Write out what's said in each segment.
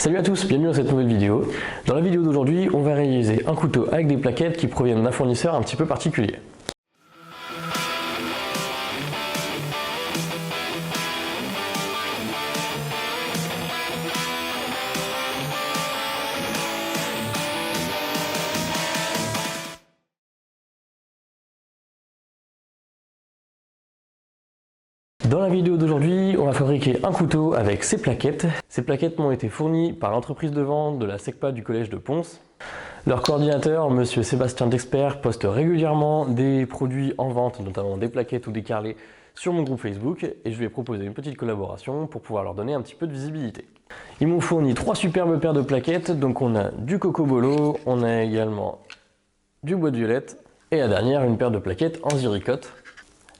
Salut à tous, bienvenue dans cette nouvelle vidéo. Dans la vidéo d'aujourd'hui, on va réaliser un couteau avec des plaquettes qui proviennent d'un fournisseur un petit peu particulier. Dans la vidéo d'aujourd'hui, on va fabriquer un couteau avec ces plaquettes. Ces plaquettes m'ont été fournies par l'entreprise de vente de la SECPA du collège de Pons. Leur coordinateur, monsieur Sébastien d'Expert, poste régulièrement des produits en vente, notamment des plaquettes ou des carrelets, sur mon groupe Facebook et je lui ai proposé une petite collaboration pour pouvoir leur donner un petit peu de visibilité. Ils m'ont fourni 3 superbes paires de plaquettes, donc on a du cocobolo, on a également du bois de violette et la dernière, une paire de plaquettes en ziricote.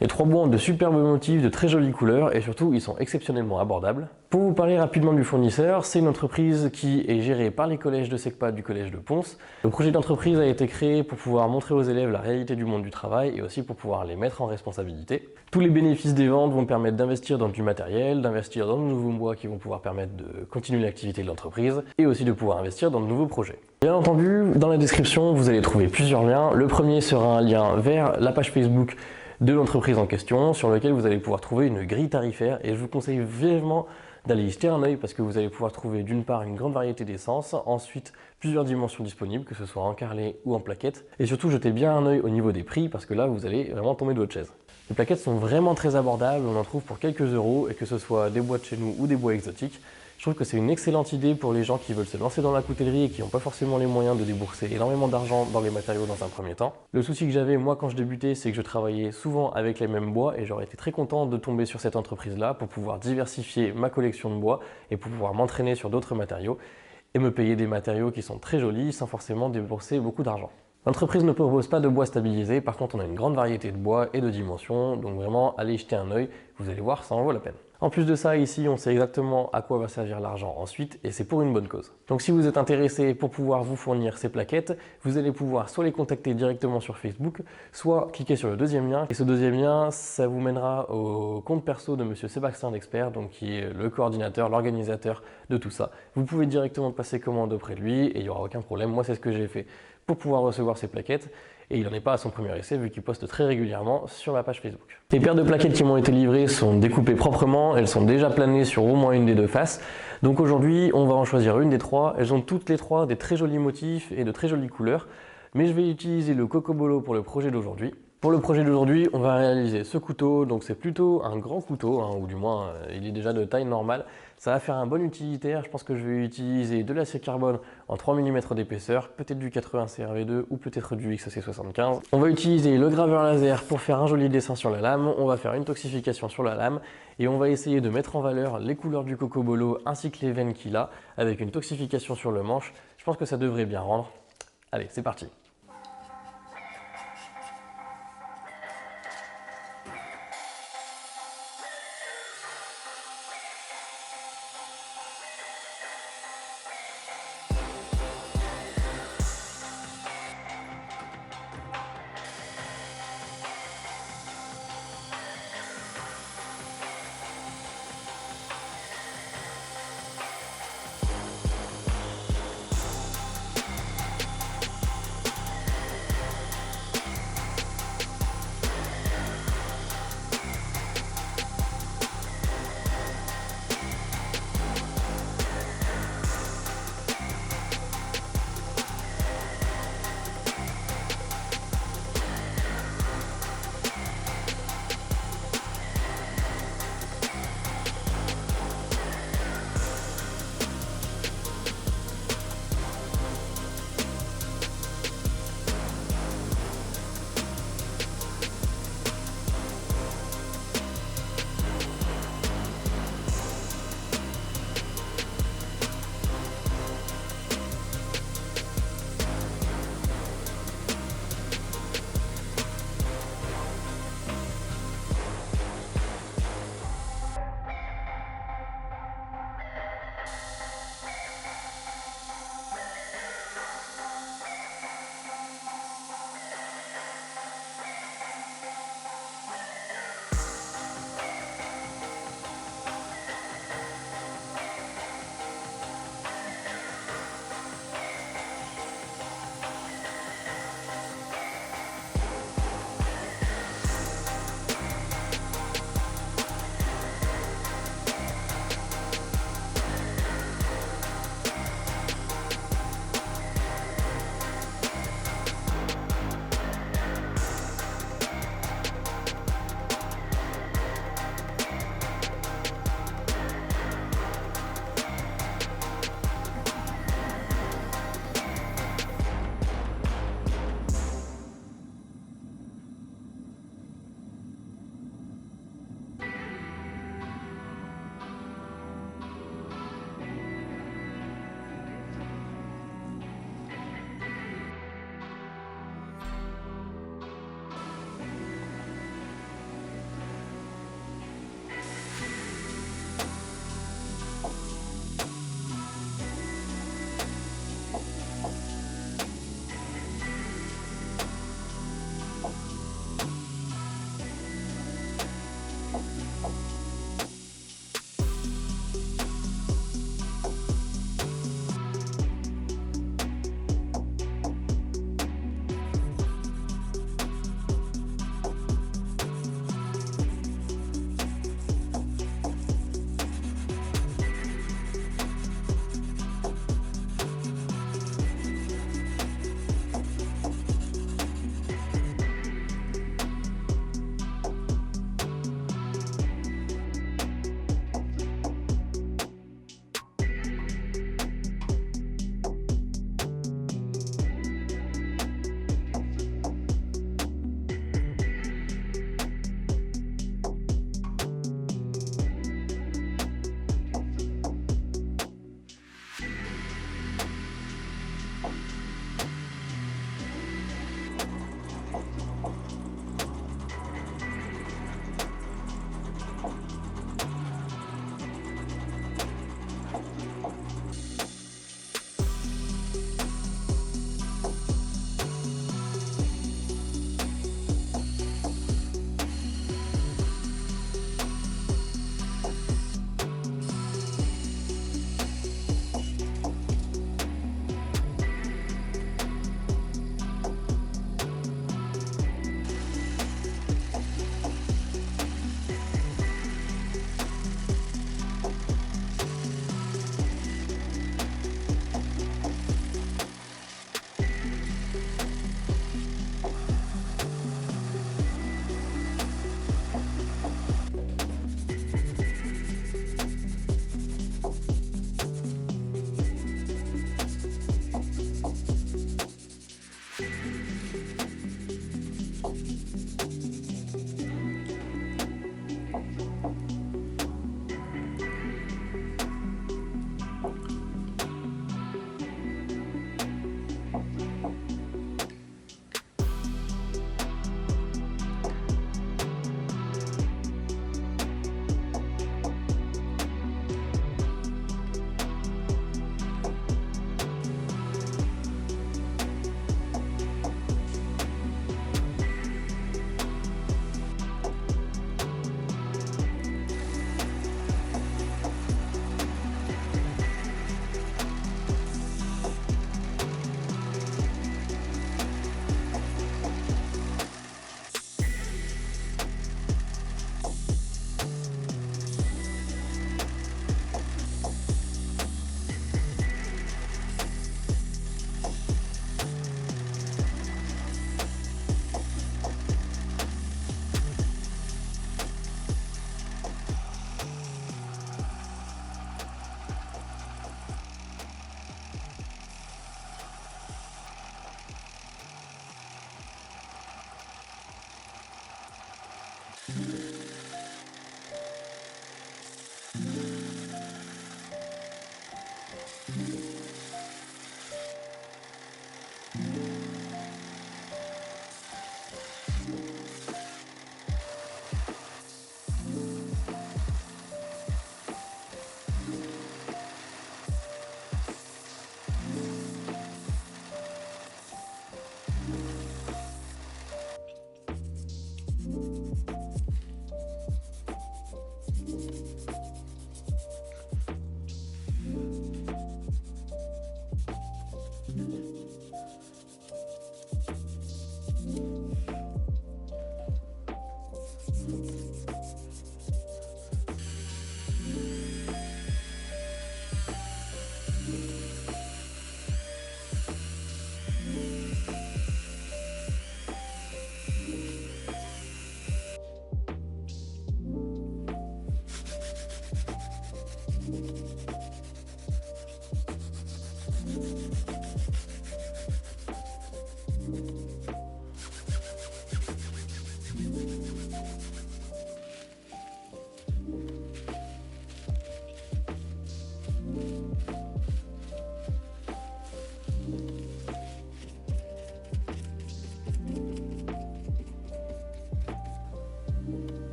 Les 3 bois ont de superbes motifs, de très jolies couleurs et surtout ils sont exceptionnellement abordables. Pour vous parler rapidement du fournisseur, c'est une entreprise qui est gérée par les collèges de SECPA du collège de Pons. Le projet d'entreprise a été créé pour pouvoir montrer aux élèves la réalité du monde du travail et aussi pour pouvoir les mettre en responsabilité. Tous les bénéfices des ventes vont permettre d'investir dans du matériel, d'investir dans de nouveaux bois qui vont pouvoir permettre de continuer l'activité de l'entreprise et aussi de pouvoir investir dans de nouveaux projets. Bien entendu, dans la description, vous allez trouver plusieurs liens. Le premier sera un lien vers la page Facebook de l'entreprise en question, sur lequel vous allez pouvoir trouver une grille tarifaire et je vous conseille vivement d'aller y jeter un œil parce que vous allez pouvoir trouver d'une part une grande variété d'essences, ensuite plusieurs dimensions disponibles, que ce soit en carrelet ou en plaquettes, et surtout jetez bien un œil au niveau des prix parce que là vous allez vraiment tomber de votre chaise. Les plaquettes sont vraiment très abordables, on en trouve pour quelques euros et que ce soit des bois de chez nous ou des bois exotiques. Je trouve que c'est une excellente idée pour les gens qui veulent se lancer dans la coutellerie et qui n'ont pas forcément les moyens de débourser énormément d'argent dans les matériaux dans un premier temps. Le souci que j'avais moi quand je débutais, c'est que je travaillais souvent avec les mêmes bois et j'aurais été très content de tomber sur cette entreprise-là pour pouvoir diversifier ma collection de bois et pour pouvoir m'entraîner sur d'autres matériaux et me payer des matériaux qui sont très jolis sans forcément débourser beaucoup d'argent. L'entreprise ne propose pas de bois stabilisé, par contre on a une grande variété de bois et de dimensions, donc vraiment allez jeter un œil, vous allez voir, ça en vaut la peine. En plus de ça, ici on sait exactement à quoi va servir l'argent ensuite et c'est pour une bonne cause. Donc si vous êtes intéressé pour pouvoir vous fournir ces plaquettes, vous allez pouvoir soit les contacter directement sur Facebook, soit cliquer sur le deuxième lien. Et ce deuxième lien, ça vous mènera au compte perso de monsieur Sébastien d'Expert, donc qui est le coordinateur, l'organisateur de tout ça. Vous pouvez directement passer commande auprès de lui et il n'y aura aucun problème. Moi c'est ce que j'ai fait pour pouvoir recevoir ces plaquettes et il n'en est pas à son premier essai vu qu'il poste très régulièrement sur ma page Facebook. Les paires de plaquettes qui m'ont été livrées sont découpées proprement, elles sont déjà planées sur au moins une des deux faces. Donc aujourd'hui on va en choisir une des 3, elles ont toutes les 3 des très jolis motifs et de très jolies couleurs, mais je vais utiliser le cocobolo pour le projet d'aujourd'hui. Pour le projet d'aujourd'hui, on va réaliser ce couteau, donc c'est plutôt un grand couteau, hein, ou du moins il est déjà de taille normale. Ça va faire un bon utilitaire, je pense que je vais utiliser de l'acier carbone en 3 mm d'épaisseur, peut-être du 80 CRV2 ou peut-être du XC75. On va utiliser le graveur laser pour faire un joli dessin sur la lame, on va faire une toxification sur la lame et on va essayer de mettre en valeur les couleurs du cocobolo ainsi que les veines qu'il a avec une toxification sur le manche. Je pense que ça devrait bien rendre. Allez, c'est parti!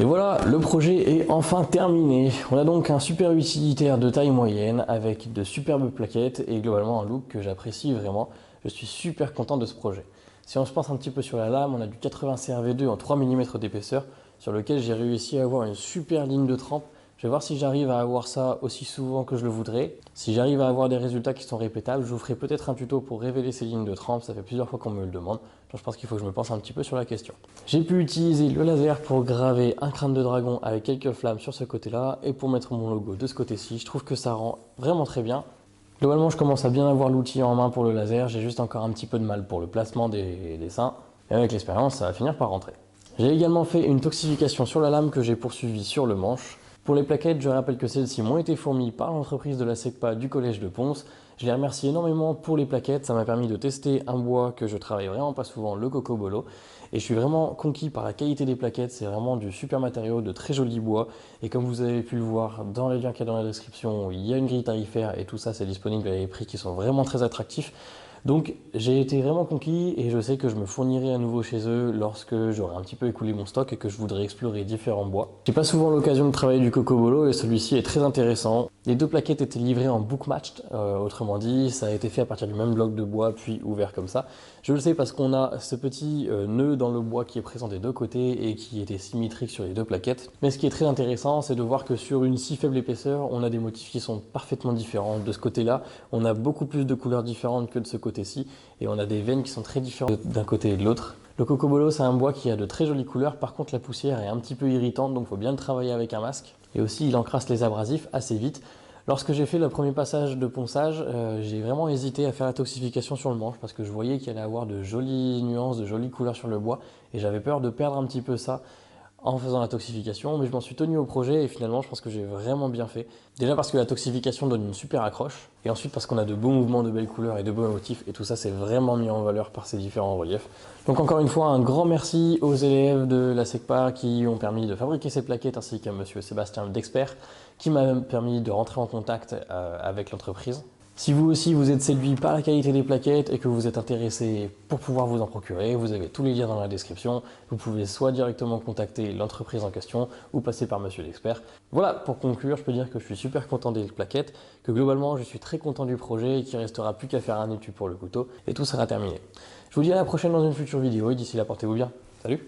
Et voilà, le projet est enfin terminé. On a donc un super utilitaire de taille moyenne avec de superbes plaquettes et globalement un look que j'apprécie vraiment. Je suis super content de ce projet. Si on se pense un petit peu sur la lame, on a du 80 CRV2 en 3 mm d'épaisseur sur lequel j'ai réussi à avoir une super ligne de trempe. Je vais voir si j'arrive à avoir ça aussi souvent que je le voudrais. Si j'arrive à avoir des résultats qui sont répétables, je vous ferai peut-être un tuto pour révéler ces lignes de trempe. Ça fait plusieurs fois qu'on me le demande. Donc je pense qu'il faut que je me pense un petit peu sur la question. J'ai pu utiliser le laser pour graver un crâne de dragon avec quelques flammes sur ce côté-là et pour mettre mon logo de ce côté-ci. Je trouve que ça rend vraiment très bien. Globalement, je commence à bien avoir l'outil en main pour le laser. J'ai juste encore un petit peu de mal pour le placement des dessins. Et avec l'expérience, ça va finir par rentrer. J'ai également fait une toxification sur la lame que j'ai poursuivie sur le manche. Pour les plaquettes, je rappelle que celles-ci m'ont été fournies par l'entreprise de la SECPA du collège de Pons. Je les remercie énormément pour les plaquettes, ça m'a permis de tester un bois que je travaille vraiment pas souvent, le Cocobolo. Et je suis vraiment conquis par la qualité des plaquettes, c'est vraiment du super matériau, de très joli bois. Et comme vous avez pu le voir dans les liens qu'il y a dans la description, il y a une grille tarifaire et tout ça c'est disponible à des prix qui sont vraiment très attractifs. Donc j'ai été vraiment conquis et je sais que je me fournirai à nouveau chez eux lorsque j'aurai un petit peu écoulé mon stock et que je voudrais explorer différents bois. J'ai pas souvent l'occasion de travailler du Cocobolo et celui-ci est très intéressant. Les deux plaquettes étaient livrées en book matched, autrement dit ça a été fait à partir du même bloc de bois puis ouvert comme ça. Je le sais parce qu'on a ce petit nœud dans le bois qui est présent des deux côtés et qui était symétrique sur les deux plaquettes. Mais ce qui est très intéressant, c'est de voir que sur une si faible épaisseur, on a des motifs qui sont parfaitement différents. De ce côté-là, on a beaucoup plus de couleurs différentes que de ce côté-ci et on a des veines qui sont très différentes d'un côté et de l'autre. Le Cocobolo, c'est un bois qui a de très jolies couleurs, par contre la poussière est un petit peu irritante, donc il faut bien le travailler avec un masque. Et aussi, il encrasse les abrasifs assez vite. Lorsque j'ai fait le premier passage de ponçage, j'ai vraiment hésité à faire la toxification sur le manche parce que je voyais qu'il allait avoir de jolies nuances, de jolies couleurs sur le bois et j'avais peur de perdre un petit peu ça en faisant la toxification, mais je m'en suis tenu au projet et finalement je pense que j'ai vraiment bien fait. Déjà parce que la toxification donne une super accroche et ensuite parce qu'on a de beaux mouvements, de belles couleurs et de beaux motifs et tout ça c'est vraiment mis en valeur par ces différents reliefs. Donc encore une fois un grand merci aux élèves de la SECPA qui ont permis de fabriquer ces plaquettes ainsi qu'à monsieur Sébastien d'Expert qui m'a permis de rentrer en contact avec l'entreprise. Si vous aussi vous êtes séduit par la qualité des plaquettes et que vous êtes intéressé pour pouvoir vous en procurer, vous avez tous les liens dans la description. Vous pouvez soit directement contacter l'entreprise en question ou passer par monsieur l'expert. Voilà, pour conclure, je peux dire que je suis super content des plaquettes, que globalement je suis très content du projet et qu'il ne restera plus qu'à faire un étui pour le couteau et tout sera terminé. Je vous dis à la prochaine dans une future vidéo et d'ici là portez-vous bien. Salut!